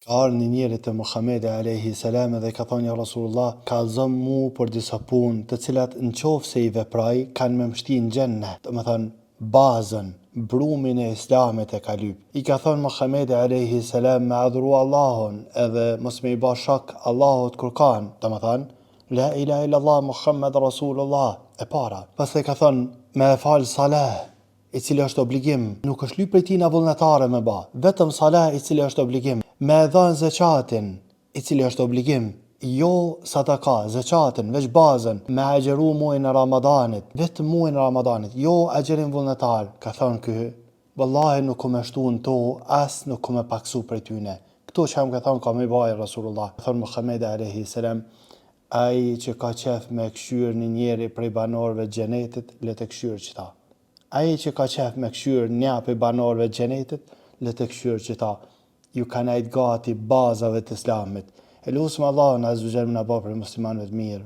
Ka ardhur një njeri te Muhamedi alayhi salam dhe ka thonë ja Rasulullah, kallëzon mu për disa punë të cilat nëse i veproj kanë me mshti në xhennet. Domethënë bazën, brumin e Islamit e ka lyp. I ka thonë Muhamedi alayhi salam me adhuru Allahun edhe mos me i ba shok Allahut kur kanë. Domethënë la ilaha illallah Muhammed Rasulullah e para. Pastaj ka thonë me fal salah, i cili është obligim, nuk është lyp prej tina vullnetare me ba, vetëm salah i cili është obligim, me dhënë zeqatin, i cili është obligim, jo sadaka, zeqatin, veç bazën, me agjeru muajin e Ramadanit, vetëm muajin e Ramadanit, jo agjerim vullnetar. Ka thonë ky, vallahi nuk kom e shtu në to, as nuk kom e paksu prej tyne. Këto që ka thonë ka me bajë Rasulullah. Ka thonë Muhamedi alayhi salam, ai që ka qef me këshyr një njeri prej banorëve të xhenetit, le të këshyr qëta. Ai që ka qef me këshyr një prej banorëve të xhenetit, le të këshyr qëta. Ju kanë ait gati bazave të Islamit. E lutem Allahun azza wa jalla na bëj prej muslimanëve të mirë.